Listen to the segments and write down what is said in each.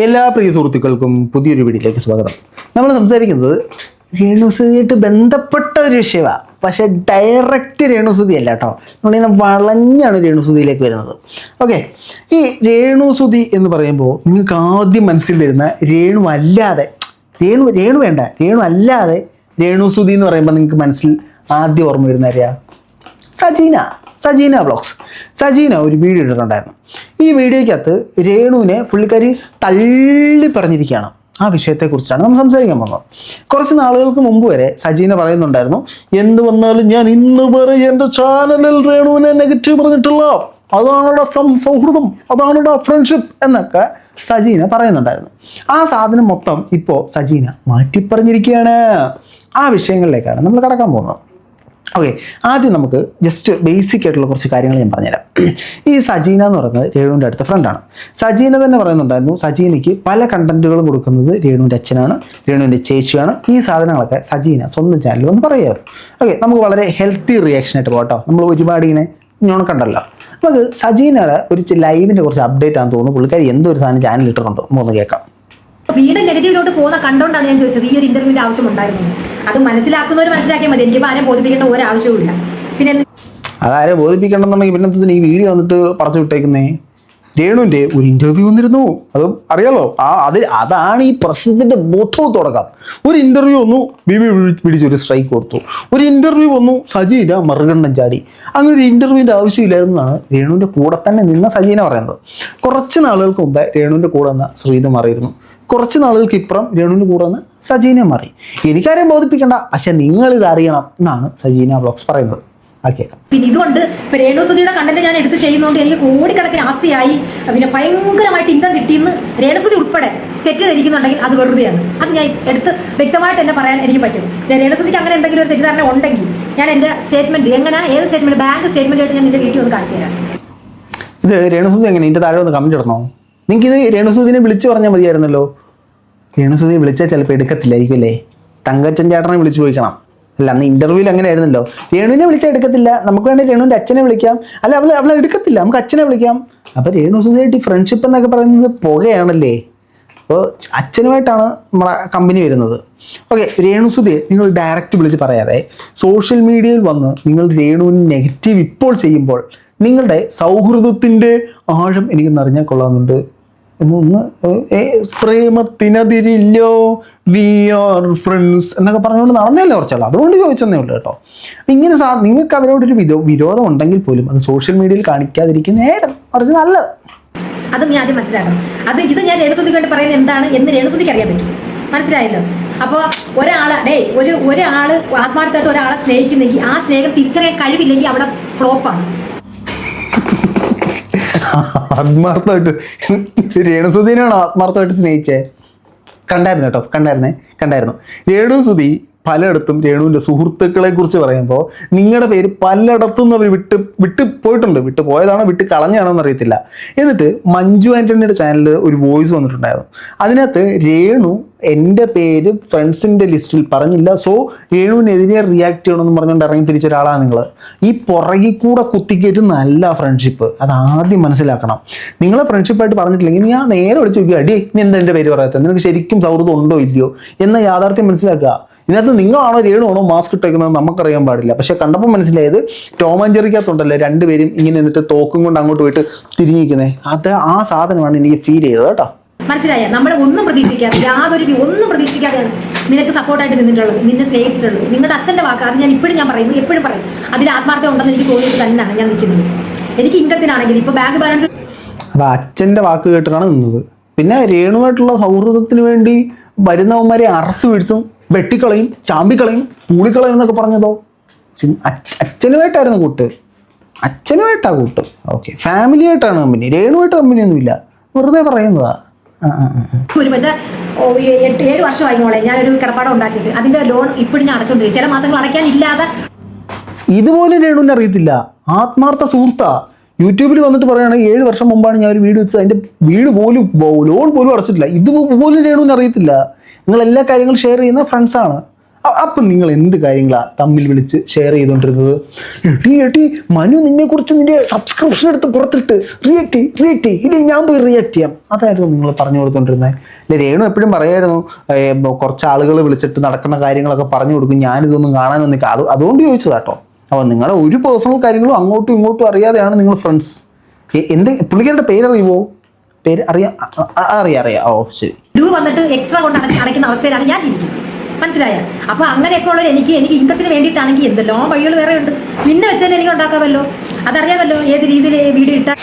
എല്ലാ പ്രിയ സുഹൃത്തുക്കൾക്കും പുതിയൊരു വീഡിയോയിലേക്ക് സ്വാഗതം. നമ്മൾ സംസാരിക്കുന്നത് രേണുസുതിയായിട്ട് ബന്ധപ്പെട്ട ഒരു വിഷയമാണ്. പക്ഷേ ഡയറക്റ്റ് രേണുസുതി അല്ല കേട്ടോ, നമ്മളിങ്ങനെ വളഞ്ഞാണ് രേണുസുതിയിലേക്ക് വരുന്നത്. ഓക്കെ, ഈ രേണുസുതി എന്ന് പറയുമ്പോൾ നിങ്ങൾക്ക് ആദ്യം മനസ്സിൽ വരുന്ന രേണു അല്ലാതെ രേണു വേണ്ട, രേണു അല്ലാതെ രേണുസുതി എന്ന് പറയുമ്പോൾ നിങ്ങൾക്ക് മനസ്സിൽ ആദ്യം ഓർമ്മ വരുന്ന ആരെയാ? സജീന വ്ളോഗ്സ്. സജീന ഒരു വീഡിയോ ഇട്ടിട്ടുണ്ടായിരുന്നു. ഈ വീഡിയോയ്ക്കകത്ത് രേണുവിനെ പുള്ളിക്കാരി തള്ളി പറഞ്ഞിരിക്കുകയാണ്. ആ വിഷയത്തെക്കുറിച്ചാണ് നമ്മൾ സംസാരിക്കാൻ പോകുന്നത്. കുറച്ച് നാളുകൾക്ക് മുമ്പ് വരെ സജീന പറയുന്നുണ്ടായിരുന്നു, എന്ത് വന്നാലും ഞാൻ ഇന്ന് വരെ എൻ്റെ ചാനലിൽ രേണുവിനെ നെഗറ്റീവ് പറഞ്ഞിട്ടില്ല, അതാണുള്ള സൗഹൃദം, അതാണുള്ള ഫ്രണ്ട്ഷിപ്പ് എന്നൊക്കെ സജീന പറയുന്നുണ്ടായിരുന്നു. ആ സാധനം മൊത്തം ഇപ്പോൾ സജീന മാറ്റിപ്പറഞ്ഞിരിക്കുകയാണ്. ആ വിഷയങ്ങളിലേക്കാണ് നമ്മൾ കടക്കാൻ പോകുന്നത്. ഓക്കെ, ആദ്യം നമുക്ക് ജസ്റ്റ് ബേസിക് ആയിട്ടുള്ള കുറച്ച് കാര്യങ്ങൾ ഞാൻ പറഞ്ഞുതരാം. ഈ സജീന എന്ന് പറയുന്നത് രേണുവിൻ്റെ അടുത്ത ഫ്രണ്ടാണ്. സജീന തന്നെ പറയുന്നുണ്ടായിരുന്നു, സജീനയ്ക്ക് പല കണ്ടന്റുകളും കൊടുക്കുന്നത് രേണുവിൻ്റെ അച്ഛനാണ്, രേണുവിൻ്റെ ചേച്ചിയാണ്. ഈ സാധനങ്ങളൊക്കെ സജീന സ്വന്തം ചാനലിൽ ഒന്ന് പറയാറ്. ഓക്കെ, നമുക്ക് വളരെ ഹെൽത്തി റിയാക്ഷൻ ആയിട്ട് പോകട്ടോ. നമ്മൾ ഒരുപാട് ഇങ്ങനെ കണ്ടല്ലോ. നമുക്ക് സജീനയുടെ ഒരു ലൈവിൻ്റെ കുറച്ച് അപ്ഡേറ്റ് ആണെന്ന് തോന്നുന്നു. പുള്ളിക്കാരി എന്തോ ഒരു സാധനം ചാനൽ ഇട്ടിട്ടുണ്ടോ ഒന്ന് കേൾക്കാം. വീണ്ടും നെഗറ്റീവിലോട്ട് പോകുന്ന കണ്ടോണ്ടാണ് ഞാൻ ചോദിച്ചത് ഈ ഒരു ഇന്റർവ്യൂവിന്റെ ആവശ്യമുണ്ടായിരുന്നു. അത് മനസ്സിലാക്കുന്നവർ മനസ്സിലാക്കിയാൽ മതി. എനിക്ക് ആരും ബോധിപ്പിക്കേണ്ട ഒരു ആവശ്യവുമില്ല. പിന്നെ അതാരെ ബോധിപ്പിക്കണമെന്നുണ്ടെങ്കിൽ പിന്നെ ഈ വീഡിയോ വന്നിട്ട് പറഞ്ഞു വിട്ടേക്കുന്നേ. രേണുവിൻ്റെ ഒരു ഇൻ്റർവ്യൂ വന്നിരുന്നു, അതും അറിയാലോ. അതാണ് ഈ പ്രശ്നത്തിൻ്റെ ബോധവും തുടക്കം. ഒരു ഇൻ്റർവ്യൂ വന്നു, ബിബി പിടിച്ചൊരു സ്ട്രൈക്ക് കൊടുത്തു. ഒരു ഇൻ്റർവ്യൂ വന്നു, സജീന മറുകണ്ഠം ചാടി. അങ്ങനെ ഒരു ഇൻ്റർവ്യൂവിൻ്റെ ആവശ്യമില്ലായിരുന്നാണ് രേണുവിൻ്റെ കൂടെ തന്നെ നിന്ന സജീന പറയുന്നത്. കുറച്ച് നാളുകൾക്ക് മുമ്പേ രേണുവിൻ്റെ കൂടെ നിന്ന ശ്രീധ മാറിയിരുന്നു. കുറച്ച് നാളുകൾക്ക് ഇപ്പുറം രേണുവിൻ്റെ കൂടെ നിന്ന് സജീന മാറി. എനിക്കാരെയും ബോധിപ്പിക്കേണ്ട, പക്ഷെ നിങ്ങളിത് അറിയണം എന്നാണ് സജീന വ്ളോഗ്സ് പറയുന്നത്. പിന്നെ ഇതുകൊണ്ട് ഇപ്പൊ രേണുസുതിയുടെ കണ്ടന്റ് ഞാൻ എടുത്ത് ചെയ്യുന്നതുകൊണ്ട് എനിക്ക് കോടിക്കണക്കിന് ആസ്തിയായി, പിന്നെ ഭയങ്കരമായിട്ട് ഇൻകം കിട്ടിയെന്ന് രേണുസുതി ഉൾപ്പെടെ തെറ്റിദ്ധരിക്കുന്നുണ്ടെങ്കിൽ അത് വെറുതെയാണ്. അത് ഞാൻ എടുത്ത് വ്യക്തമായിട്ട് എന്നെ പറയാൻ എനിക്ക് പറ്റും. രേണുസുതിക്ക് അങ്ങനെ എന്തെങ്കിലും ഒരു തെറ്റിദ്ധാരണ ഉണ്ടെങ്കിൽ ഞാൻ എന്റെ സ്റ്റേറ്റ്മെന്റ് ഏത് സ്റ്റേറ്റ്മെന്റ്, ബാങ്ക് സ്റ്റേറ്റ്മെന്റ് ആയിട്ട് ഞാൻ നിന്റെ വീട്ടിൽ ഒന്ന് കാണിച്ചു തരാം. ഇത് രേണുസുതി എങ്ങനെ ഇതിന്റെ താഴെ ഒന്ന് കമന്റ് ഇടണോ? നിങ്ങൾക്ക് ഇത് രേണുസുതിനെ വിളിച്ചു പറഞ്ഞാൽ മതിയായിരുന്നല്ലോ. രേണുസുതിനെ വിളിച്ചാൽ ചിലപ്പോൾ എടുക്കത്തില്ലായിരിക്കും അല്ലേ? തങ്കച്ചൻ ചേട്ടനെ വിളിച്ചു ചോദിക്കണം. അല്ല, അന്ന് ഇന്റർവ്യൂവിൽ അങ്ങനെ ആയിരുന്നല്ലോ. രേണുവിനെ വിളിച്ചാൽ എടുക്കത്തില്ല, നമുക്ക് വേണമെങ്കിൽ രേണുവിൻ്റെ അച്ഛനെ വിളിക്കാം. അല്ല, അവളെ എടുക്കത്തില്ല, നമുക്ക് അച്ഛനെ വിളിക്കാം. അപ്പോൾ രേണുസുതിയായിട്ട് ഫ്രണ്ട്ഷിപ്പ് എന്നൊക്കെ പറയുന്നത് പുകയാണല്ലേ. അപ്പോൾ അച്ഛനുമായിട്ടാണ് നമ്മളെ കമ്പനി വരുന്നത്. ഓക്കെ, രേണുസുതിയെ നിങ്ങൾ ഡയറക്റ്റ് വിളിച്ച് പറയാതെ സോഷ്യൽ മീഡിയയിൽ വന്ന് നിങ്ങൾ രേണുവിന് നെഗറ്റീവ് ഇപ്പോൾ ചെയ്യുമ്പോൾ നിങ്ങളുടെ സൗഹൃദത്തിൻ്റെ ആഴം എനിക്കൊന്നറിഞ്ഞാൽ കൊള്ളാമെന്നുണ്ട്. ഒന്ന് പ്രേമത്തിനതിരില്ലോ, വി ആർ ഫ്രണ്ട്സ് എന്നൊക്കെ പറഞ്ഞുകൊണ്ട് നടന്നല്ലേ കുറച്ചുള്ളൂ. അതുകൊണ്ട് ചോദിച്ചെന്നേ ഉള്ളൂ കേട്ടോ. ഇങ്ങനെ നിങ്ങൾക്ക് അവരോടൊരു വിരോധം ഉണ്ടെങ്കിൽ പോലും അത് സോഷ്യൽ മീഡിയയിൽ കാണിക്കാതിരിക്കുന്നതായിരുന്നു കുറച്ച് നല്ലത്. അത് ഞാൻ ആദ്യം മനസ്സിലാക്കണം. ഇത് ഞാൻ രേണുസുതിക്ക് വേണ്ടി പറയുന്നത് എന്താണ് എന്ന് രേണുസുതിക്ക് അറിയാൻ പറ്റും. മനസ്സിലായല്ലോ? അപ്പോൾ ഒരാള് ആത്മാർത്ഥമായിട്ട് ഒരാളെ സ്നേഹിക്കുന്നെങ്കിൽ ആ സ്നേഹം തിരിച്ചറിയാൻ കഴിവില്ലെങ്കിൽ അവിടെ ഫ്ലോപ്പാണ്. ആത്മാർത്ഥമായിട്ട് രേണുസുതിനാണ് ആത്മാർത്ഥമായിട്ട് സ്നേഹിച്ചേ. കണ്ടായിരുന്നു രേണുസുതി പലയിടത്തും രേണുവിൻ്റെ സുഹൃത്തുക്കളെ കുറിച്ച് പറയുമ്പോൾ നിങ്ങളുടെ പേര് പലയിടത്തും അവർ വിട്ട് പോയിട്ടുണ്ട്. വിട്ട് പോയതാണോ വിട്ട് കളഞ്ഞാണോ എന്നറിയത്തില്ല. എന്നിട്ട് മഞ്ജു ആൻ്റണിയുടെ ചാനലിൽ ഒരു വോയിസ് വന്നിട്ടുണ്ടായിരുന്നു. അതിനകത്ത് രേണു എൻ്റെ പേര് ഫ്രണ്ട്സിൻ്റെ ലിസ്റ്റിൽ പറഞ്ഞില്ല, സോ രേണുവിനെതിരെ റിയാക്ട് ചെയ്യണമെന്ന് പറഞ്ഞുകൊണ്ട് ഇറങ്ങി തിരിച്ച ഒരാളാണ് നിങ്ങൾ. ഈ പുറകിൽ കൂടെ കുത്തിക്കേറ്റ് നല്ല ഫ്രണ്ട്ഷിപ്പ്, അത് ആദ്യം മനസ്സിലാക്കണം. നിങ്ങളെ ഫ്രണ്ട്ഷിപ്പായിട്ട് പറഞ്ഞിട്ടില്ലെങ്കിൽ ഞാൻ നേരെ വിളിച്ച് നോക്കി, അടി നീ എന്താ എൻ്റെ പേര് പറയാത്തത്, നിനക്ക് ശരിക്കും സൗഹൃദം ഉണ്ടോ ഇല്ലയോ എന്ന യാഥാർത്ഥ്യം മനസ്സിലാക്കുക. ഇതിനകത്ത് നിങ്ങളാണോ രേണുവാണോ മാസ്ക് ഇട്ടേക്കുന്നത് നമുക്കറിയാൻ പാടില്ല. പക്ഷെ കണ്ടപ്പോൾ മനസ്സിലായത് ടോം ആൻഡ് ജെറിക്കകത്തുണ്ടല്ലോ രണ്ടുപേരും ഇങ്ങനെ എന്നിട്ട് തോക്കും കൊണ്ട് അങ്ങോട്ട് പോയിട്ട് തിരിഞ്ഞിരിക്കുന്നത്. അത് ആ സാധനമാണ് എനിക്ക് ഫീൽ ചെയ്തത് കേട്ടോ. മനസ്സിലായ? നമ്മളെ ഒന്നും പ്രതീക്ഷിക്കാതെ ഒന്നും പ്രതീക്ഷിക്കാതെയാണ് നിനക്ക് സപ്പോർട്ടായിട്ട് നിന്നിട്ടുള്ളത്, നിന്നെ സ്നേഹിച്ചിട്ടുള്ളത്. നിങ്ങളുടെ അച്ഛൻ്റെ വാക്ക് അത് ഞാൻ എപ്പോഴും പറയും. അതിൽ ആത്മാർത്ഥം ഉണ്ടെന്ന് എനിക്ക് തോന്നിയിട്ട് തന്നെയാണ് ഞാൻ നിൽക്കുന്നത്. എനിക്ക് ഇൻകത്തിനാണെങ്കിൽ ഇപ്പൊ ബാങ്ക് ബാലൻസ്. അപ്പൊ അച്ഛൻ്റെ വാക്ക് കേട്ടിട്ടാണ് നിന്നത്. പിന്നെ രേണുവായിട്ടുള്ള സൗഹൃദത്തിന് വേണ്ടി വരുന്നവന്മാരെ അറുത്ത് വീഴ്ത്തും, വെട്ടിക്കളയും, ചാമ്പിക്കളയും, പൂളിക്കളയും എന്നൊക്കെ പറഞ്ഞതോ അച്ഛനുമായിട്ടായിരുന്നു കൂട്ട്. അച്ഛനുമായിട്ടാണ് കൂട്ട്. ഓക്കെ, ഫാമിലി ആയിട്ടാണ് കമ്പനി, രേണുവായിട്ട് കമ്പനിയൊന്നുമില്ല, വെറുതെ പറയുന്നതാ. 7 വർഷമായി മോളെ ഞാനൊരു കിടപ്പാടം ഉണ്ടാക്കിയിട്ട് അതിന്റെ ലോൺ ഇപ്പോഴും ഞാൻ അടച്ചോണ്ടിരിക്കും. ചില മാസങ്ങൾ അടയ്ക്കാൻ ഇല്ലാതെ. ഇതുപോലെ രേണുവിനെ അറിയത്തില്ല. ആത്മാർത്ഥ സുഹൃത്താ. യൂട്യൂബിൽ വന്നിട്ട് പറയുകയാണ് 7 വർഷം മുമ്പാണ് ഞാൻ ഒരു വീഡിയോ വെച്ചത്, അതിൻ്റെ വീട് പോലും ലോൺ പോലും അടച്ചിട്ടില്ല. ഇതുപോലും രേണുവിനെ അറിയത്തില്ല. നിങ്ങൾ എല്ലാ കാര്യങ്ങളും ഷെയർ ചെയ്യുന്ന ഫ്രണ്ട്സാണ്. അപ്പം നിങ്ങൾ എന്ത് കാര്യങ്ങളാണ് തമ്മിൽ വിളിച്ച് ഷെയർ ചെയ്തുകൊണ്ടിരുന്നത്? എട്ടി മനു നിന്നെക്കുറിച്ച് നിന്റെ സബ്സ്ക്രിപ്ഷൻ എടുത്ത് പുറത്തിട്ട് റിയാക്ട് ഇനി ഞാൻ പോയി റിയാക്ട് ചെയ്യാം, അതായിരുന്നു നിങ്ങൾ പറഞ്ഞു കൊടുത്തോണ്ടിരുന്നത്. അല്ലെ രേണു എപ്പോഴും പറയായിരുന്നു കുറച്ച് ആളുകൾ വിളിച്ചിട്ട് നടക്കുന്ന കാര്യങ്ങളൊക്കെ പറഞ്ഞു കൊടുക്കും, ഞാനിതൊന്നും കാണാനൊന്നും നിൽക്കാം. അതുകൊണ്ട് ചോദിച്ചതാട്ടോ. അപ്പോൾ നിങ്ങളുടെ ഒരു പേഴ്സണൽ കാര്യങ്ങളും അങ്ങോട്ടും ഇങ്ങോട്ടും അറിയാതെയാണ് നിങ്ങൾ ഫ്രണ്ട്സ്. എന്ത് പുള്ളിക്കാരുടെ പേരറിയുമോ? പേര് അറിയാം. ഓ ശരി. വന്നിട്ട് എക്സ്ട്രാ കൊണ്ട് അടയ്ക്കുന്ന അവസ്ഥയിലാണ് ഞാൻ ജീവിക്കുന്നത്, മനസ്സിലായ? അപ്പൊ അങ്ങനെയൊക്കെ ഉള്ളത് എനിക്ക് ഇൻകത്തിന് വേണ്ടിയിട്ടാണെങ്കിൽ എന്തെല്ലോ വഴികൾ വേറെ ഉണ്ട്. നിന്നെ വെച്ചാൽ എനിക്ക് ഉണ്ടാക്കാമല്ലോ, അതറിയാമല്ലോ ഏത് രീതിയിൽ വീഡിയോ ഇട്ടാൽ.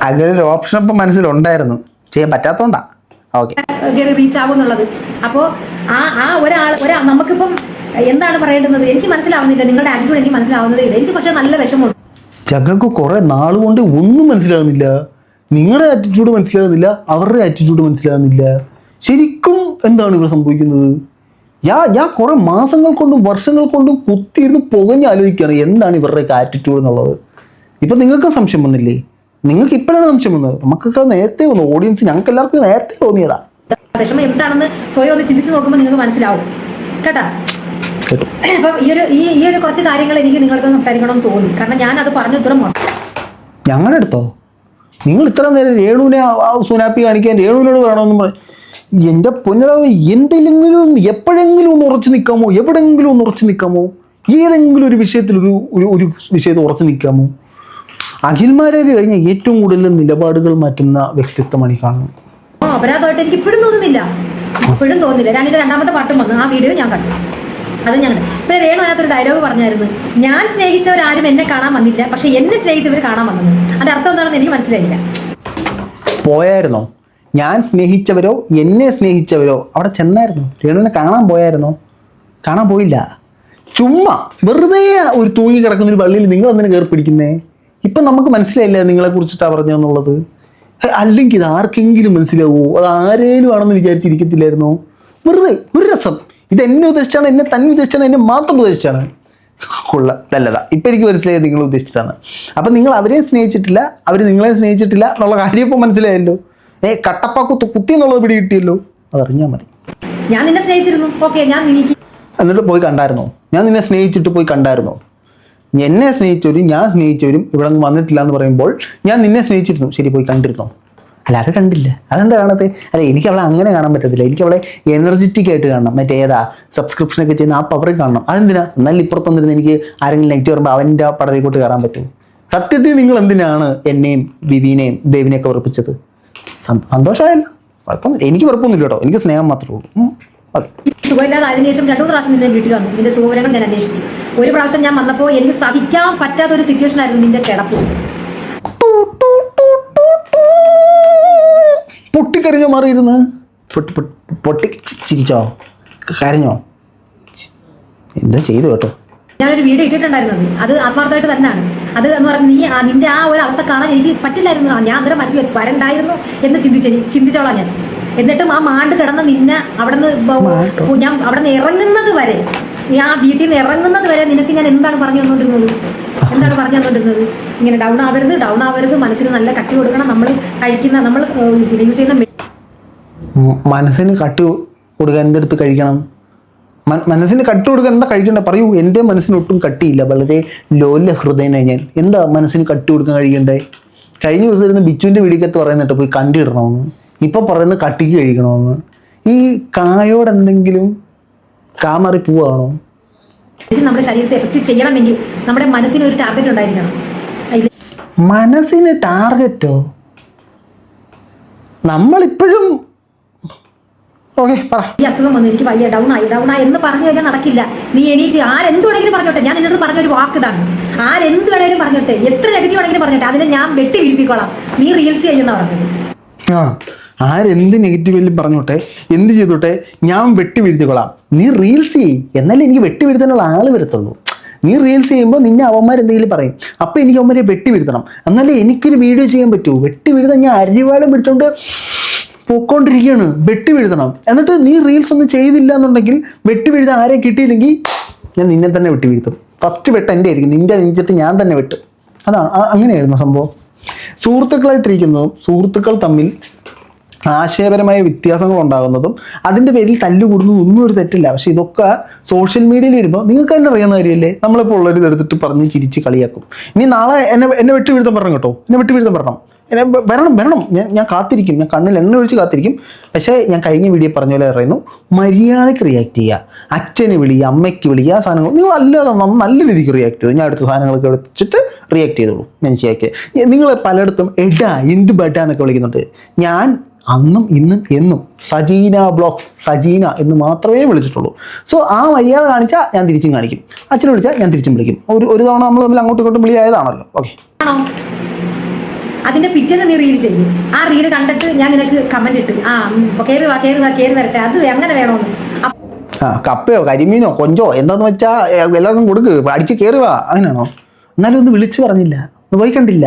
അങ്ങനെ ഒരു ഓപ്ഷൻ ഇപ്പം മനസ്സിലുണ്ടായിരുന്നു, ചെയ്യാൻ പറ്റാത്തോണ്ടാ. ഓക്കെ, റീച്ച് ആവും എന്നുള്ളത്. അപ്പോൾ ആ ഒരാൾ നമുക്കിപ്പം എന്താണ് പറയേണ്ടത് എനിക്ക് മനസ്സിലാവുന്നില്ല. നിങ്ങളുടെ ആറ്റിറ്റ്യൂഡ് എനിക്ക് മനസ്സിലാവുന്നതേ ഇല്ല. എനിക്ക് പക്ഷെ നല്ല വിഷമമുണ്ട്. ചക്കക്ക് കുറെ നാളുകൊണ്ട് ഒന്നും മനസ്സിലാകുന്നില്ല. നിങ്ങളുടെ ആറ്റിറ്റ്യൂഡ് മനസ്സിലാകുന്നില്ല, അവരുടെ ആറ്റിറ്റ്യൂഡ് മനസ്സിലാകുന്നില്ല. ശരിക്കും എന്താണ് ഇവിടെ സംഭവിക്കുന്നത്? ഞാൻ കുറെ മാസങ്ങൾ കൊണ്ടും വർഷങ്ങൾ കൊണ്ടും കുത്തിയിരുന്ന് പുകഞ്ഞ് ആലോചിക്കുകയാണ് എന്താണ് ഇവരുടെയൊക്കെ ആറ്റിറ്റ്യൂഡ് എന്നുള്ളത്. ഇപ്പം നിങ്ങൾക്ക് സംശയം വന്നില്ലേ? നിങ്ങൾക്ക് ഇപ്പോഴാണ് സംശയം വന്നത്. നമുക്കൊക്കെ നേരത്തെ വന്നു, ഓഡിയൻസ് ഞങ്ങൾക്ക് എല്ലാവർക്കും നേരത്തെ തോന്നിയതാ. വിഷമം എന്താണെന്ന് സ്വയം ഒന്ന് ചിന്തിച്ച് നോക്കുമ്പോൾ നിങ്ങൾക്ക് മനസ്സിലാവും കേട്ടാ. അപ്പം ഈ ഒരു കുറച്ച് കാര്യങ്ങൾ എനിക്ക് നിങ്ങളടുത്ത് സംസാരിക്കണമെന്ന് തോന്നി. കാരണം ഞാൻ അത് പറഞ്ഞു ഇത്ര ഞങ്ങളുടെ അടുത്തോ? നിങ്ങൾ ഇത്ര നേരം രേണുവിനെ സുനാപ്പി കാണിക്കാൻ രേണുവിനോട് പറയണമെന്ന് പറയും. എൻ്റെ പൊന്നടാവ്, എന്തെങ്കിലും എപ്പോഴെങ്കിലും ഒന്ന് ഉറച്ചു നിൽക്കാമോ? എവിടെയെങ്കിലും ഒന്ന് ഉറച്ചു നിൽക്കാമോ? ഏതെങ്കിലും ഒരു വിഷയത്തിൽ ഒരു വിഷയത്തിൽ ഉറച്ചു നിൽക്കാമോ? അഖിൽമാരാര് കഴിഞ്ഞ ഏറ്റവും കൂടുതൽ നിലപാടുകൾ മാറ്റുന്ന വ്യക്തിത്വമാണ് ഈ കാണുന്നത്. അപരാധമായിട്ട് എനിക്ക് ഇപ്പോഴും തോന്നുന്നില്ല. ഞാനിന്റെ രണ്ടാമത്തെ പാട്ടും വന്നു, ആ വീഡിയോ ഞാൻ കണ്ടു. അത് ഞാൻ ഇപ്പൊ രേണു അതിനകത്തൊരു ഡയലോഗ് പറഞ്ഞായിരുന്നു, ഞാൻ സ്നേഹിച്ചവരാരും എന്നെ കാണാൻ വന്നില്ല, പക്ഷെ എന്നെ സ്നേഹിച്ചവർ കാണാൻ വന്നത്. അതിന്റെ അർത്ഥം എന്താണെന്ന് എനിക്ക് മനസ്സിലായില്ല. പോയായിരുന്നോ? ഞാൻ സ്നേഹിച്ചവരോ എന്നെ സ്നേഹിച്ചവരോ അവിടെ ചെന്നായിരുന്നോ? രേണുവിനെ കാണാൻ പോയായിരുന്നോ? കാണാൻ പോയില്ല. ചുമ്മാ വെറുതെ ഒരു തൂങ്ങി കിടക്കുന്ന ഒരു പള്ളിയിൽ നിങ്ങൾ എന്തിനു കയറി പിടിക്കുന്നേ? ഇപ്പം നമുക്ക് മനസ്സിലായില്ല നിങ്ങളെ കുറിച്ചിട്ടാണ് പറഞ്ഞെന്നുള്ളത്. അല്ലെങ്കിൽ ഇത് ആർക്കെങ്കിലും മനസ്സിലാവുമോ? അത് ആരേലും ആണെന്ന് വിചാരിച്ചിരിക്കത്തില്ലായിരുന്നോ? വെറുതെ ഒരു രസം. ഇത് എന്നെ ഉദ്ദേശിച്ചാണ്, എന്നെ തന്നെ ഉദ്ദേശിച്ചാണ്, എന്നെ മാത്രം ഉദ്ദേശിച്ചാണ്. നല്ലതാ, ഇപ്പം എനിക്ക് മനസ്സിലായത് നിങ്ങൾ ഉദ്ദേശിച്ചിട്ടാണ്. അപ്പം നിങ്ങൾ അവരെ സ്നേഹിച്ചിട്ടില്ല, അവർ നിങ്ങളെ സ്നേഹിച്ചിട്ടില്ല എന്നുള്ള കാര്യം ഇപ്പം മനസ്സിലായല്ലോ. കട്ടപ്പ കുത്തി എന്നുള്ളത് പിടി കിട്ടിയല്ലോ, അതറിഞ്ഞാൽ മതി. ഞാൻ നിന്നെ സ്നേഹിച്ചിരുന്നു, എന്നിട്ട് പോയി കണ്ടായിരുന്നോ? ഞാൻ നിന്നെ സ്നേഹിച്ചിട്ട് പോയി കണ്ടായിരുന്നോ? എന്നെ സ്നേഹിച്ചവരും ഞാൻ സ്നേഹിച്ചവരും ഇവിടെ വന്നിട്ടില്ല എന്ന് പറയുമ്പോൾ ഞാൻ നിന്നെ സ്നേഹിച്ചിരുന്നു, ശരി, പോയി കണ്ടിരുന്നോ? അല്ല, അത് കണ്ടില്ല. അതെന്താ കാണാത്തെ? അല്ല, എനിക്ക് അവളെ അങ്ങനെ കാണാൻ പറ്റത്തില്ല. എനിക്ക് അവളെ എനർജറ്റിക് ആയിട്ട് കാണണം. മറ്റേ സബ്സ്ക്രിപ്ഷനൊക്കെ ചെയ്യുന്ന ആ പവറിൽ കാണണം. അതെന്തിനാ? എന്നാലും ഇപ്പുറത്തൊന്നിരുന്ന് എനിക്ക് ആരെങ്കിലും നെഗറ്റീവ് പറയുമ്പോൾ അവൻ്റെ പടവിലോട്ട് കയറാൻ പറ്റുമോ? സത്യത്തിൽ നിങ്ങൾ എന്തിനാണ് എന്നെയും വിവീനെയും ദേവിനെയൊക്കെ ഉറപ്പിച്ചത്? സന്തോഷമായല്ലോ, കുഴപ്പമൊന്നുമില്ല. എനിക്ക് കുഴപ്പമൊന്നുമില്ല കേട്ടോ, എനിക്ക് സ്നേഹം മാത്രമേ ഉള്ളൂ. സുഖമില്ലാതെ അതിനുശേഷം 2 പ്രാവശ്യം നിന്റെ വീട്ടിൽ വന്നു. നിന്റെ സുഖവിവരങ്ങൾ ഞാൻ അന്വേഷിച്ചു. ഒരു പ്രാവശ്യം ഞാൻ വന്നപ്പോൾ എനിക്ക് സഹിക്കാൻ പറ്റാത്ത ഒരു സിറ്റുവേഷൻ ആയിരുന്നു നിന്റെ കിടപ്പ്. പൊട്ടിക്കരഞ്ഞോ? മാറിയിരുന്ന് പൊട്ടി ചിരിച്ചോ? കരഞ്ഞോ? എന്താ ചെയ്തു കേട്ടോ. ഞാനൊരു വീഡിയോ ഇട്ടിട്ടുണ്ടായിരുന്നത് അത് ആത്മാർത്ഥമായിട്ട് തന്നെയാണ്. അത് എന്ന് പറഞ്ഞാൽ നിന്റെ ആ ഒരു അവസ്ഥ കാണാൻ എനിക്ക് പറ്റില്ലായിരുന്നു. ഞാൻ അന്നേരം മനസ്സിൽ വെച്ച് വരണ്ടായിരുന്നു എന്ന് ചിന്തിച്ചോളാം ഞാൻ. എന്നിട്ടും ആ മാണ്ട് കിടന്ന് നിന്നെ ഞാൻ അവിടെ നിന്ന് ഇറങ്ങുന്നത് വരെ, ആ വീട്ടിൽ നിന്ന് ഇറങ്ങുന്നത് വരെ നിനക്ക് ഞാൻ എന്താണ് പറഞ്ഞു തന്നോണ്ടിരുന്നത്? ഇങ്ങനെ ഡൗൺ ആവരുത്, മനസ്സിന് നല്ല കട്ടി കൊടുക്കണം. നമ്മൾ കഴിക്കുന്ന, നമ്മൾ യൂസ് ചെയ്യുന്ന മനസ്സിന് കട്ടി കൊടുക്കാൻ എന്തെടുത്ത് കഴിക്കണം? മനസ്സിന് കട്ടി കൊടുക്കാൻ എന്താ കഴിക്കണ്ട പറയൂ. എൻ്റെ മനസ്സിന് ഒട്ടും കട്ടിയില്ല, വളരെ ലോല ഹൃദയനായി ഞാൻ. എന്താ മനസ്സിന് കട്ടി കൊടുക്കാൻ കഴിയണ്ടേ? കഴിഞ്ഞ ദിവസം ഇരുന്ന് ബിച്ചുവിൻ്റെ വീടിക്കത്ത് പറയുന്നിട്ട് പോയി കണ്ടിടണമെന്ന്, ഇപ്പം പറയുന്നത് കട്ടിക്ക് കഴിക്കണമെന്ന്. ഈ കായോട് എന്തെങ്കിലും കാമാറി പോവാണോ? നമ്മുടെ ശരീരത്തെ എഫക്റ്റ് ചെയ്യണമെങ്കിൽ നമ്മുടെ മനസ്സിന് ഒരു ടാർഗറ്റ് ഉണ്ടായിരിക്കണം. മനസ്സിന് ടാർഗറ്റോ? നമ്മളിപ്പോഴും ഈ അസുഖം വന്നു, എനിക്ക് വയ്യ, ഡൗൺ ആയി എന്ന് പറഞ്ഞു കഴിഞ്ഞാൽ നടക്കില്ല. നീ എണീറ്റ് ആരെന്ത് വേണമെങ്കിലും പറഞ്ഞോട്ടെ. ഞാൻ എന്നോട് പറഞ്ഞൊരു വാക്ക് ഇതാണ്, ആരെന്ത് വേണമെങ്കിലും പറഞ്ഞോട്ടെ, എത്ര നെഗറ്റീവ് വേണമെങ്കിലും പറഞ്ഞോട്ടെ, അതിനെ ഞാൻ വെട്ടി വീഴ്ത്തിക്കോളാം. നീ റീൽസ് ചെയ്യുന്ന പറഞ്ഞത്. ആരെന്ത് നെഗറ്റീവെല്ലാം പറഞ്ഞോട്ടെ, എന്ത് ചെയ്തോട്ടെ, ഞാൻ വെട്ടി വീഴ്ത്തിക്കൊള്ളാം. നീ റീൽസ് ചെയ്യ്, എന്നാലേ എനിക്ക് വെട്ടി വീഴ്ത്താനുള്ള ആൾ വരത്തുള്ളൂ. നീ റീൽസ് ചെയ്യുമ്പോൾ നിന്നെ അവന്മാർ എന്തെങ്കിലും പറയും, അപ്പോൾ എനിക്ക് അവന്മാരെ വെട്ടി വീഴ്ത്തണം, എന്നാലേ എനിക്കൊരു വീഡിയോ ചെയ്യാൻ പറ്റൂ. വെട്ടി വീഴ്ത്താൻ ഞാൻ അരിവാളം എടുത്തോണ്ട് പൊക്കോണ്ടിരിക്കുകയാണ്. വെട്ടി വീഴ്ത്തണം. എന്നിട്ട് നീ റീൽസ് ഒന്നും ചെയ്തില്ല എന്നുണ്ടെങ്കിൽ വെട്ടി വീഴ്ത്താൻ ആരെയും കിട്ടിയില്ലെങ്കിൽ ഞാൻ നിന്നെ തന്നെ വെട്ടി വീഴ്ത്തും. ഫസ്റ്റ് വെട്ട് എൻ്റെ ആയിരിക്കും, നിൻ്റെ നെഞ്ചത്ത് ഞാൻ തന്നെ വെട്ടും. അതാണ്, അങ്ങനെയായിരുന്നു സംഭവം. സുഹൃത്തുക്കളായിട്ടിരിക്കുന്നതും സുഹൃത്തുക്കൾ തമ്മിൽ ആശയപരമായ വ്യത്യാസങ്ങൾ ഉണ്ടാകുന്നതും അതിൻ്റെ പേരിൽ തല്ലുകൂടുന്നതും ഒന്നും ഒരു തെറ്റില്ല. പക്ഷെ ഇതൊക്കെ സോഷ്യൽ മീഡിയയിൽ വരുമ്പോൾ നിങ്ങൾക്ക് തന്നെ അറിയുന്ന കാര്യമല്ലേ. നമ്മളിപ്പോൾ ഉള്ളൊരു ഇതെടുത്തിട്ട് പറഞ്ഞ് ചിരിച്ച് കളിയാക്കും. ഇനി നാളെ എന്നെ വെട്ടി വീഴ്ത്താൻ പറഞ്ഞു കേട്ടോ, എന്നെ വെട്ടി വീഴ്ത്താൻ പറഞ്ഞു, എന്നെ വരണം, ഞാൻ കാത്തിരിക്കും, ഞാൻ കണ്ണിൽ എണ്ണ ഒഴിച്ച് കാത്തിരിക്കും. പക്ഷേ ഞാൻ കഴിഞ്ഞ വീഡിയോ പറഞ്ഞ പോലെ പറയുന്നു, മര്യാദയ്ക്ക് റിയാക്ട് ചെയ്യുക. അച്ഛന് വിളി, അമ്മയ്ക്ക് വിളി, ആ സാധനങ്ങൾ നിങ്ങൾ നല്ല രീതിക്ക് റിയാക്ട് ചെയ്തു. ഞാൻ അടുത്ത സാധനങ്ങളൊക്കെ എടുത്തിട്ട് റിയാക്ട് ചെയ്തോളൂ. മനസ്സിലാക്കി നിങ്ങൾ പലയിടത്തും എടാ എന്ത് ബഡ എന്നൊക്കെ വിളിക്കുന്നുണ്ട്. ഞാൻ അന്നും ഇന്നും എന്നും സജീന ബ്ലോഗ്സ്, സജീന എന്ന് മാത്രമേ വിളിച്ചിട്ടുള്ളൂ. സോ ആ മര്യാദ കാണിച്ചാൽ ഞാൻ തിരിച്ചും കാണിക്കും, അച്ഛനെ വിളിച്ചാൽ ഞാൻ തിരിച്ചും വിളിക്കും. ഒരു തവണ നമ്മൾ തമ്മിൽ അങ്ങോട്ടും ഇങ്ങോട്ടും വിളിയായതാണല്ലോ. ഓക്കെ, അതിന്റെ പിറ്റേന്ന് നീ റീൽ ചെയ്യും. ആ റീല് കണ്ടിട്ട് ഞാൻ നിനക്ക് കമന്റ് ഇട്ട് കയറി വരട്ടെ, അത് അങ്ങനെ വേണോന്ന്. കപ്പയോ കരിമീനോ കൊഞ്ചോ എന്താന്ന് വെച്ചാ എല്ലാവർക്കും കൊടുക്ക്, അടിച്ച് കയറി വാ, അങ്ങനെയാണോ? എന്നാലും ഒന്ന് വിളിച്ചു പറഞ്ഞില്ല, ഒന്ന് പോയി കണ്ടില്ല.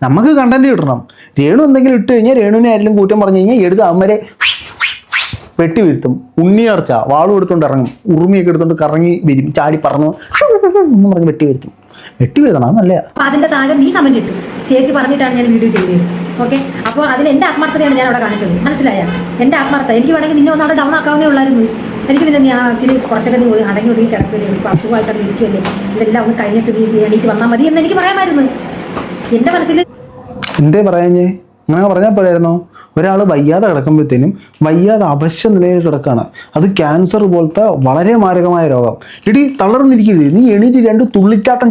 നമുക്ക് കണ്ടന്റ് കിട്ടണം. രേണു എന്തെങ്കിലും ഇട്ട് കഴിഞ്ഞാൽ രേണുവിനെ ആരെങ്കിലും കൂറ്റം പറഞ്ഞു കഴിഞ്ഞാൽ എടുത്ത് അമ്മരെ വെട്ടി വീഴ്ത്തും. ഉണ്ണിയാർച്ച വാളും എടുത്തോണ്ട് ഇറങ്ങും, ഉറുമിയൊക്കെ എടുത്തോണ്ട് കറങ്ങി വരും, ചാടി പറന്നു എന്ന് പറഞ്ഞ് വെട്ടി വീഴ്ത്തും. വെട്ടി വീഴ്ത്തണം, അത് നല്ലതാ. അതിന്റെ താഴെ നീ കമന്റ് ഇട്ടു, ചേച്ചി പറഞ്ഞിട്ടാണ് ഞാൻ വീഡിയോ ചെയ്തത്. ഓക്കെ, അപ്പോൾ അതിൽ എന്റെ ആത്മാർത്ഥതയാണ് ഞാൻ അവിടെ കാണിച്ചത്. മനസ്സിലായ? എന്റെ ആത്മാർത്ഥത. എനിക്ക് വേണമെങ്കിൽ നിന്നെ ഒന്ന് അവിടെ ഡൗൺ ആക്കാവുന്നേ ഉള്ളായിരുന്നു. എനിക്ക് നിന്നെ ഞാൻ ഇച്ചിരി കുറച്ചൊക്കെ നീ അടങ്ങി ഒതുങ്ങി കിടക്കില്ലേ, ഇപ്പോൾ അസുഖമായിട്ടൊക്കെ ഇരിക്കുമല്ലേ, ഇതെല്ലാം ഒന്ന് കഴിഞ്ഞിട്ട് നീ എണീറ്റ് വന്നാൽ മതി എന്ന് എനിക്ക് പറയാമായിരുന്നു. എന്റെ മനസ്സിൽ എന്തേ പറയാഞ്ഞേ? അങ്ങനെ പറഞ്ഞാൽ പോരായിരുന്നോ? ഒരാൾ വയ്യാതെ കിടക്കുമ്പോഴത്തേനും വയ്യാതെ അവശ്യ നിലയിൽ കിടക്കുകയാണ്, അത് ക്യാൻസർ പോലത്തെ വളരെ മാരകമായ രോഗം. ഇടി തളർന്നിരിക്കരുത്, നീ എണീറ്റ് 2 തുള്ളിച്ചാട്ടം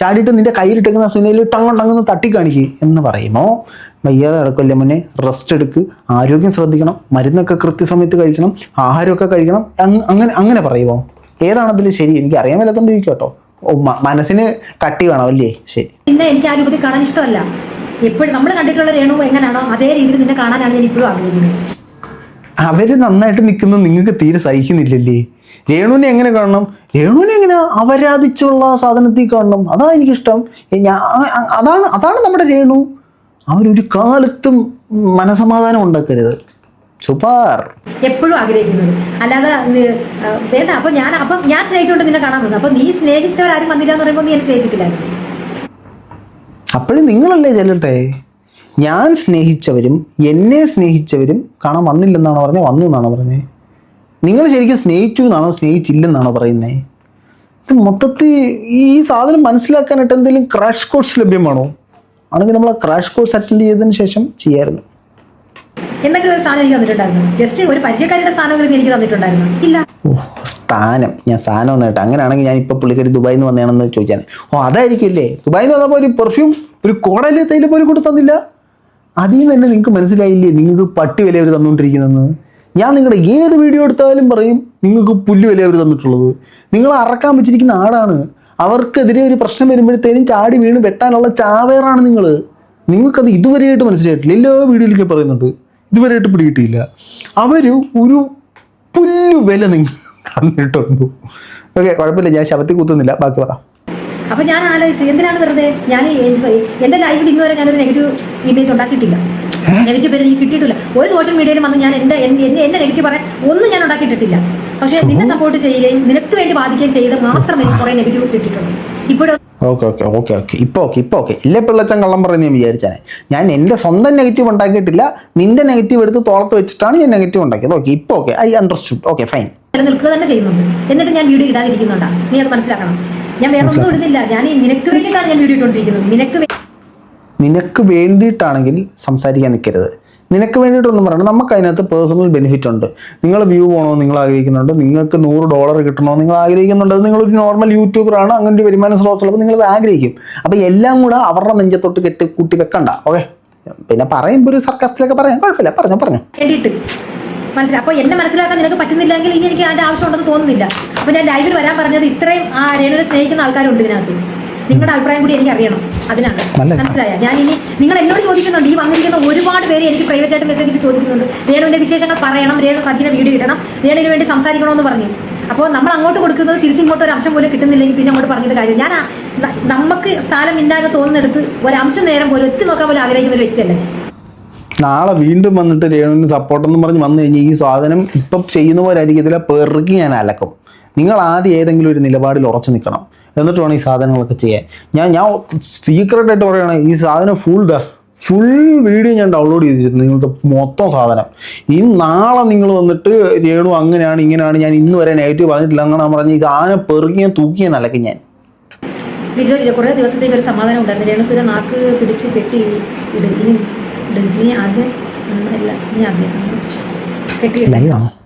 ചാടിയിട്ട് നിന്റെ കയ്യിലിട്ടേക്കുന്ന സുനയിൽ ടങ്ങ് തട്ടിക്കാണിക്കുക എന്ന് പറയുമോ? വയ്യാതെ കിടക്കില്ല മുന്നേ, റെസ്റ്റ് എടുക്ക്, ആരോഗ്യം ശ്രദ്ധിക്കണം, മരുന്നൊക്കെ കൃത്യസമയത്ത് കഴിക്കണം, ആഹാരമൊക്കെ കഴിക്കണം, അങ്ങനെ പറയുമോ? ഏതാണതിൽ ശരി? എനിക്ക് അറിയാൻ മേലാത്തോണ്ട് ചോദിക്കും കേട്ടോ. മനസ്സിന് കട്ടി വേണം അല്ലേ? ശരി. പിന്നെ എനിക്ക് ആ രൂപത്തിൽ കാണാൻ ഇഷ്ടമല്ല. എപ്പോഴും നമ്മൾ കണ്ടിട്ടുള്ള രേണു എങ്ങനെയാണോ അതേ രീതിയിൽ നിന്നെ കാണാനാണ് ഞാൻ ഇപ്പോഴും ആഗ്രഹിക്കുന്നത്. അവര് നന്നായിട്ട് നിൽക്കുന്നത് നിങ്ങൾക്ക് തീരെ സഹിക്കുന്നില്ലല്ലേ? രേണുവിനെ എങ്ങനെ കാണണം? രേണുവിനെ എങ്ങനെ അവരാധിച്ചുള്ള സാധനത്തിൽ കാണണം, അതാ എനിക്കിഷ്ടം. അതാണ് നമ്മുടെ രേണു. അവരൊരു കാലത്തും മനസമാധാനം ഉണ്ടാക്കരുത്. സൂപ്പർ. എപ്പോഴും ആഗ്രഹിക്കുന്നത് അല്ലാതെ വേണ്ട. അപ്പം ഞാൻ സ്നേഹിച്ചുകൊണ്ട് നിന്നെ കാണാൻ വന്നു. അപ്പൊ നീ സ്നേഹിച്ചവരാരും വന്നില്ല എന്ന് പറയുമ്പോൾ നീ എന്നെ സ്നേഹിച്ചിട്ടില്ലായിരുന്നു. അപ്പോഴും നിങ്ങളല്ലേ ചെല്ലട്ടെ. ഞാൻ സ്നേഹിച്ചവരും എന്നെ സ്നേഹിച്ചവരും കാണാൻ വന്നില്ലെന്നാണോ പറഞ്ഞത്, വന്നു എന്നാണോ പറഞ്ഞത്? നിങ്ങൾ ശരിക്കും സ്നേഹിച്ചു എന്നാണോ സ്നേഹിച്ചില്ലെന്നാണോ പറയുന്നത്? ഇത് മൊത്തത്തിൽ ഈ സാധനം മനസ്സിലാക്കാനായിട്ട് എന്തെങ്കിലും ക്രാഷ് കോഴ്സ് ലഭ്യമാണോ? ആണെങ്കിൽ നമ്മൾ ആ ക്രാഷ് കോഴ്സ് അറ്റൻഡ് ചെയ്തതിന് ശേഷം ചെയ്യാമായിരുന്നു. എന്തെങ്കിലും ഒരു സ്ഥാനം എനിക്ക് തന്നിട്ടുണ്ടായിരുന്നു? ജസ്റ്റ് ഒരു പരിചയക്കാരുടെ സ്ഥാനം എനിക്ക് തന്നിട്ടുണ്ടായിരുന്നു? ഇല്ല. സ്ഥാനം, ഞാൻ സ്ഥാനം വന്നിട്ട് അങ്ങനെയാണെങ്കിൽ ഞാൻ ഇപ്പോൾ പുള്ളിക്കാരി ദുബായിൽ നിന്ന് വന്നതാണെന്ന് ചോദിച്ചാൽ അതായിരിക്കും അല്ലേ? ദുബായിൽ നിന്ന് വന്നപ്പോൾ ഒരു പെർഫ്യൂം, ഒരു കോടയിലെ തൈല പോലും കൂടെ തന്നില്ല. അതിൽ നിന്ന് തന്നെ നിങ്ങൾക്ക് മനസ്സിലായില്ലേ നിങ്ങൾക്ക് പട്ടി വില അവർ തന്നുകൊണ്ടിരിക്കുന്നതെന്ന്? ഞാൻ നിങ്ങളുടെ ഏത് വീഡിയോ എടുത്താലും പറയും നിങ്ങൾക്ക് പുല്ല് വില അവർ തന്നിട്ടുള്ളത്. നിങ്ങൾ അറക്കാൻ വെച്ചിരിക്കുന്ന ആടാണ്. അവർക്കെതിരെ ഒരു പ്രശ്നം വരുമ്പോഴത്തേനും ചാടി വീണ് വെട്ടാനുള്ള ചാവേറാണ് നിങ്ങൾ. നിങ്ങൾക്കത് ഇതുവരെയായിട്ട് മനസ്സിലായിട്ടില്ല. എല്ലാ വീഡിയോയിലേക്ക് പറയുന്നുണ്ട്, ഇതുവരെയായിട്ട് പിടികിട്ടിയില്ല. അവർ ഒരു പുല്ലു വില നിങ്ങൾ തന്നിട്ടുണ്ടോ? ഓക്കെ, കുഴപ്പമില്ല, ഞാൻ ശവത്തിൽ കുത്തുന്നില്ല, ബാക്കി പറ. അപ്പൊ ഞാൻ ആലോചിച്ചു എന്തിനാണ് വെറുതെ ഞാൻ എന്റെ ലൈഫിൽ ഇന്നുവരെ ഞാനൊരു നെഗറ്റീവ് ഇമേജ് ഉണ്ടാക്കിയിട്ടില്ല, നെഗറ്റീവ് പേര് എനിക്ക് കിട്ടിയിട്ടില്ല. ഒരു സോഷ്യൽ മീഡിയയിലും വന്ന് ഞാൻ എന്നെ നെഗറ്റീവ് പറയാൻ ഒന്നും ഞാൻ ഉണ്ടാക്കിയിട്ടില്ല. പക്ഷെ നിന്നെ സപ്പോർട്ട് ചെയ്യുകയും നിനക്ക് വേണ്ടി ബാധിക്കുകയും ചെയ്ത് മാത്രം എനിക്ക് കുറെ നെഗറ്റീവ് കിട്ടിയിട്ടുണ്ട്. ഇപ്പോഴും ഓക്കെ ഇല്ലേ പിള്ളച്ചൻ കള്ളം പറയുന്നത് ഞാൻ വിചാരിച്ചാണ്. ഞാൻ എൻ്റെ സ്വന്തം നെഗറ്റീവ് ഉണ്ടാക്കിയിട്ടില്ല, നിന്റെ നെഗറ്റീവ് എടുത്ത് തോളത്ത് വെച്ചിട്ടാണ് ഞാൻ നെഗറ്റീവ് ഉണ്ടാക്കിയത്. ഓക്കെ, ഇപ്പോൾ okay, I understood. Okay, fine. നിൽക്കുക തന്നെ ചെയ്യുന്നുണ്ട്, എന്നിട്ട് ഞാൻ വീഡിയോ ഇടാതിരിക്കുന്നുണ്ടാ? നീ അത് മനസ്സിലാക്കണം. ഞാൻ വേറെ ഒന്നും ഇടുന്നില്ല. ഞാൻ നിനക്ക് വേണ്ടിയിട്ടാണ് ഞാൻ വീഡിയോ ഇട്ടുകൊണ്ടിരിക്കുന്നത്. നിനക്ക് വേണ്ടിയിട്ടാണെങ്കിൽ സംസാരിക്കാൻ നിൽക്കരുത്. നിനക്ക് വേണ്ടിയിട്ടൊന്നും പറയണം. നമുക്ക് അതിനകത്ത് പേഴ്സണൽ ബെനിഫിറ്റ് ഉണ്ട്. നിങ്ങൾ വ്യൂ പോകണമെന്ന് നിങ്ങൾ ആഗ്രഹിക്കുന്നുണ്ട്, നിങ്ങൾക്ക് $100 കിട്ടണമെന്ന് നിങ്ങൾ ആഗ്രഹിക്കുന്നുണ്ട്. അത് നിങ്ങളൊരു നോർമൽ യൂട്യൂബറാണ്, അങ്ങനെ ഒരു വരുമാന സ്രോതസ്സുള്ളപ്പോൾ നിങ്ങളത് ആഗ്രഹിക്കും. അപ്പോൾ എല്ലാം കൂടെ അവരുടെ നെഞ്ചത്തൊട്ട് കൂട്ടി വെക്കണ്ട. ഓക്കെ, പിന്നെ പറയുമ്പോൾ ഒരു സർക്കാസ്റ്റിലൊക്കെ പറയാം, കുഴപ്പമില്ല, പറഞ്ഞു മനസ്സിലായി. അപ്പോൾ എന്നെ മനസ്സിലാക്കാൻ നിനക്ക് പറ്റുന്നില്ലെങ്കിൽ ഇനി എനിക്ക് അതിന്റെ ആവശ്യമുണ്ടെന്ന് തോന്നുന്നില്ല. അപ്പോൾ ഞാൻ ലൈവിൽ വരാൻ പറഞ്ഞത് ഇത്രയും രേണുവിനെ സ്നേഹിക്കുന്ന ആൾക്കാരുണ്ട് ഇതിനകത്ത്. നിങ്ങളുടെ അഭിപ്രായം കൂടി എനിക്ക് അറിയണം, അതിനാണ്. മനസ്സിലായ? ഞാൻ ഇനി നിങ്ങൾ എന്നോട് ചോദിക്കുന്നുണ്ട്, ഈ വന്നിരിക്കുന്ന ഒരുപാട് പേര് എനിക്ക് പ്രൈവറ്റ് ആയിട്ട് മെസ്സേജ് ചോദിക്കുന്നുണ്ട്, രേണുവിന്റെ വിശേഷങ്ങൾ പറയണം, രേണു സജീന വീഡിയോ ഇടണം, രേണുവിന് വേണ്ടി സംസാരിക്കണമെന്ന് പറഞ്ഞു. അപ്പോൾ നമ്മൾ അങ്ങോട്ട് കൊടുക്കുന്നത് തിരിച്ചിങ്ങോട്ട് ഒരു അംശം പോലും കിട്ടുന്നില്ലെങ്കിൽ പിന്നെ അങ്ങോട്ട് പറഞ്ഞിട്ട് കാര്യം. ഞാൻ നമുക്ക് സ്ഥലമില്ലാതെ തോന്നുന്നിടത്ത് ഒരംശം നേരം പോലും എത്തി നോക്കാൻ പോലും ആഗ്രഹിക്കുന്ന ഒരു വ്യക്തിയല്ലേ. നാളെ വീണ്ടും വന്നിട്ട് രേണുവിന് സപ്പോർട്ടെന്ന് പറഞ്ഞ് വന്നു കഴിഞ്ഞാൽ ഈ സാധനം ഇപ്പം ചെയ്യുന്ന പോലെ ആയിരിക്കത്തില്ല, പെറുക്കി ഞാൻ അലക്കും. നിങ്ങൾ ആദ്യം ഏതെങ്കിലും ഒരു നിലപാടിൽ ഉറച്ചു നിൽക്കണം, എന്നിട്ട് വേണം ഈ സാധനങ്ങളൊക്കെ ചെയ്യാൻ. ഞാൻ സീക്രട്ടായിട്ട് പറയുകയാണ്, ഈ സാധനം ഫുൾ വീഡിയോ ഞാൻ ഡൗൺലോഡ് ചെയ്തിരുന്നു നിങ്ങളുടെ മൊത്തം സാധനം. ഈ നാളെ നിങ്ങൾ വന്നിട്ട് രേണു അങ്ങനെയാണ് ഇങ്ങനെയാണ് ഞാൻ ഇന്ന് വരെ നെഗറ്റീവ് പറഞ്ഞിട്ടില്ല അങ്ങനെ പറഞ്ഞ് ഈ സാധനം പെറുകിയും തൂക്കിയും നിലയ്ക്ക് ഞാൻ. ലിജോ കുറേ ദിവസത്തേക്ക് ഒരു സമാധാനം ഉണ്ടായിരുന്നു. രേണുസുര നാക്ക് പിടിച്ച് കെട്ടി ഇനി ആദ്യം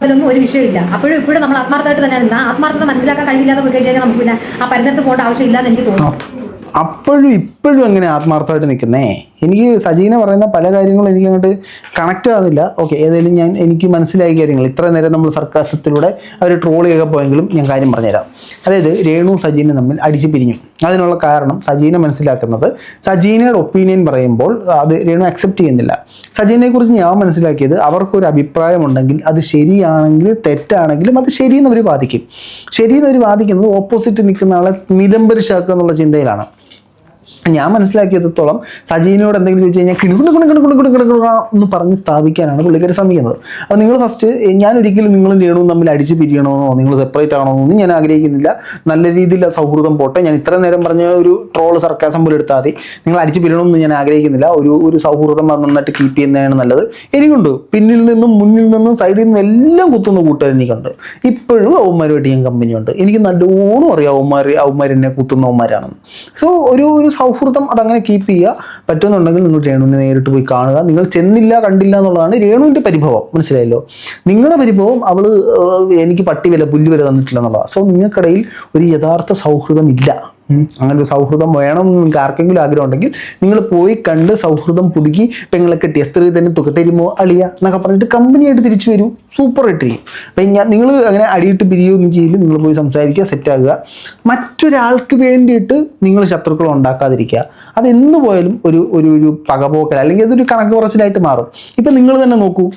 അതിലൊന്നും ഒരു വിഷയമില്ല. അപ്പോഴും ഇപ്പോഴും നമ്മൾ ആത്മാർത്ഥമായിട്ട് തന്നെയാണ്. ആത്മാർത്ഥത മനസ്സിലാക്കാൻ കഴിവില്ലാതെ പോയി കഴിഞ്ഞാൽ നമുക്ക് പിന്നെ ആ പരിസരത്ത് പോകേണ്ട ആവശ്യമില്ലാന്ന് എനിക്ക് തോന്നുന്നു. അപ്പോഴും ഇപ്പോഴും എങ്ങനെ ആത്മാർത്ഥമായിട്ട് നിൽക്കുന്നേ? എനിക്ക് സജീന പറയുന്ന പല കാര്യങ്ങളും എനിക്ക് അങ്ങോട്ട് കണക്റ്റ് ആവുന്നില്ല. ഓക്കെ, ഏതായാലും എനിക്ക് മനസ്സിലായ കാര്യങ്ങൾ ഇത്ര നേരം നമ്മൾ സർക്കാസത്തിലൂടെ അവർ ട്രോൾ ചെയ്യൊക്കെ പോയെങ്കിലും ഞാൻ കാര്യം പറഞ്ഞുതരാം. അതായത് രേണു സജീന തമ്മിൽ അടിച്ചു പിരിഞ്ഞു. അതിനുള്ള കാരണം സജീന മനസ്സിലാക്കുന്നത് സജീനയുടെ ഒപ്പീനിയൻ പറയുമ്പോൾ അത് രേണു അക്സെപ്റ്റ് ചെയ്യുന്നില്ല. സജീനയെക്കുറിച്ച് ഞാൻ മനസ്സിലാക്കിയത് അവർക്കൊരു അഭിപ്രായമുണ്ടെങ്കിൽ അത് ശരിയാണെങ്കിൽ തെറ്റാണെങ്കിലും അത് ശരിയെന്ന് അവർ വാദിക്കും. ശരിയെന്ന് അവർ വാദിക്കുന്നത് ഓപ്പോസിറ്റ് നിൽക്കുന്ന ആളെ നിലംപരിശാക്കുക എന്നുള്ള ചിന്തയിലാണ്. ഞാൻ മനസ്സിലാക്കിയത്തോളം സജീനയോട് എന്തെങ്കിലും ചോദിച്ചു കഴിഞ്ഞാൽ കിണുകിണുകിണുകിണുകിണുകിണുകിണുകിണ എന്ന് പറഞ്ഞ് സ്ഥാപിക്കാനാണ് പുള്ളിക്കാർ ശ്രമിക്കുന്നത്. അപ്പോൾ നിങ്ങൾ ഫസ്റ്റ്, ഞാൻ ഒരിക്കലും നിങ്ങളും രേണുവും തമ്മിൽ അടിച്ച് പിരിയണമെന്നോ നിങ്ങൾ സെപ്പറേറ്റ് ആണോന്നൊന്നും ഞാൻ ആഗ്രഹിക്കുന്നില്ല. നല്ല രീതിയിൽ സൗഹൃദം പോട്ടെ. ഞാൻ ഇത്ര നേരം പറഞ്ഞ ഒരു ട്രോള് സർക്കാസം പോലെ എടുത്താൽ മതി. നിങ്ങൾ അടിച്ച് പിരിയണമെന്ന് ഞാൻ ആഗ്രഹിക്കുന്നില്ല. ഒരു സൗഹൃദം നന്നായിട്ട് കീപ്പ് ചെയ്യുന്നതാണ് നല്ലത്. എനിക്കുണ്ട് പിന്നിൽ നിന്നും മുന്നിൽ നിന്നും സൈഡിൽ നിന്നും എല്ലാം കുത്തുന്ന കൂട്ടുകാർ എനിക്കുണ്ട്. ഇപ്പോഴും അവന്മാരുമായിട്ട് ഞാൻ കമ്പനിയുണ്ട്. എനിക്ക് നല്ലോണം അറിയാം അവന്മാർ എന്നെ കുത്തുന്നവന്മാരാണെന്ന്. സോ ഒരു സൗഹൃദം അതങ്ങനെ കീപ്പ് ചെയ്യുക. പറ്റുന്നുണ്ടെങ്കിൽ നിങ്ങൾ രേണുവിനെ നേരിട്ട് പോയി കാണുക. നിങ്ങൾ ചെന്നില്ല കണ്ടില്ല എന്നുള്ളതാണ് രേണുവിൻ്റെ പരിഭവം. മനസ്സിലായല്ലോ? നിങ്ങളുടെ പരിഭവം അവൾ എനിക്ക് പട്ടി വില പുല്ല് വില തന്നിട്ടില്ല എന്നുള്ളതാണ്. സോ നിങ്ങൾക്കിടയിൽ ഒരു യഥാർത്ഥ സൗഹൃദം ഇല്ല. അങ്ങനെ ഒരു സൗഹൃദം വേണം നിങ്ങൾക്ക് ആർക്കെങ്കിലും ആഗ്രഹം ഉണ്ടെങ്കിൽ നിങ്ങൾ പോയി കണ്ട് സൗഹൃദം പുതുക്കി പെങ്ങളെ കെട്ടിയ സ്ത്രീ തന്നെ തുക തരുമോ അളിയ എന്നൊക്കെ പറഞ്ഞിട്ട് കമ്പനിയായിട്ട് തിരിച്ചു വരൂ. സൂപ്പറായിട്ട് ചെയ്യും. അപ്പം നിങ്ങൾ അങ്ങനെ അടിയിട്ട് പിരിയൊന്നും ചെയ്യില്ല. നിങ്ങൾ പോയി സംസാരിക്കുക, സെറ്റാകുക. മറ്റൊരാൾക്ക് വേണ്ടിയിട്ട് നിങ്ങൾ ശത്രുക്കൾ ഉണ്ടാക്കാതിരിക്കുക. അതെന്ന് പോയാലും ഒരു പകപോക്കൽ അല്ലെങ്കിൽ അതൊരു കണക്ക് പറച്ചിലായിട്ട് മാറും. ഇപ്പം നിങ്ങൾ തന്നെ നോക്കൂ,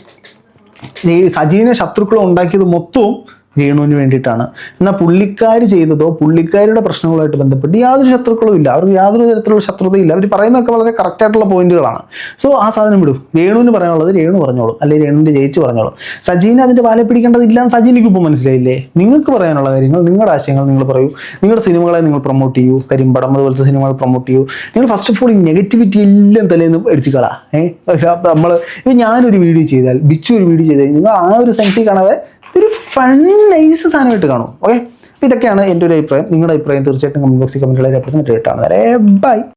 സജീന ശത്രുക്കൾ ഉണ്ടാക്കിയത് മൊത്തവും രേണുവിന് വേണ്ടിയിട്ടാണ്. എന്നാൽ പുള്ളിക്കാർ ചെയ്തതോ പുള്ളിക്കാരുടെ പ്രശ്നങ്ങളുമായിട്ട് ബന്ധപ്പെട്ട് യാതൊരു ശത്രുക്കളും ഇല്ല. അവർക്ക് യാതൊരു തരത്തിലുള്ള ശത്രുതയില്ല. അവർ പറയുന്നതൊക്കെ വളരെ കറക്റ്റായിട്ടുള്ള പോയിന്റുകളാണ്. സോ ആ സാധനം വിടും. രേണുവിന് പറയാനുള്ളത് രേണു പറഞ്ഞോളും, അല്ലെങ്കിൽ രേണുവിൻ്റെ ജയിച്ച് പറഞ്ഞോളും. സജീന അതിൻ്റെ വാലെ പിടിക്കേണ്ടതില്ല എന്ന് സജീനയ്ക്ക് ഇപ്പോൾ മനസ്സിലായില്ലേ? നിങ്ങൾക്ക് പറയാനുള്ള കാര്യങ്ങൾ, നിങ്ങളുടെ ആശയങ്ങൾ നിങ്ങൾ പറയൂ. നിങ്ങളുടെ സിനിമകളെ നിങ്ങൾ പ്രൊമോട്ട് ചെയ്യൂ. കരിമ്പടം അതുപോലത്തെ സിനിമകൾ പ്രൊമോട്ട് ചെയ്യൂ. നിങ്ങൾ ഫസ്റ്റ് ഓഫ് ഓൾ ഈ നെഗറ്റിവിറ്റി എല്ലാം തലേന്ന് അടിച്ചുകളാ. നമ്മൾ ഇപ്പം ഞാനൊരു വീഡിയോ ചെയ്താൽ, ബിച്ചു ഒരു വീഡിയോ ചെയ്താൽ നിങ്ങൾ ആ ഒരു സെൻസിൽ കാണാതെ ഒരു ഫൺ നൈസ് സാധനമായിട്ട് കാണും. ഓക്കെ, അപ്പോൾ ഇതൊക്കെയാണ് എൻ്റെ ഒരു അഭിപ്രായം. നിങ്ങളുടെ അഭിപ്രായം തീർച്ചയായിട്ടും കമന്റ് ബോക്സിൽ കമന്റുകളായി രേഖപ്പെടുത്തുന്ന ബൈ.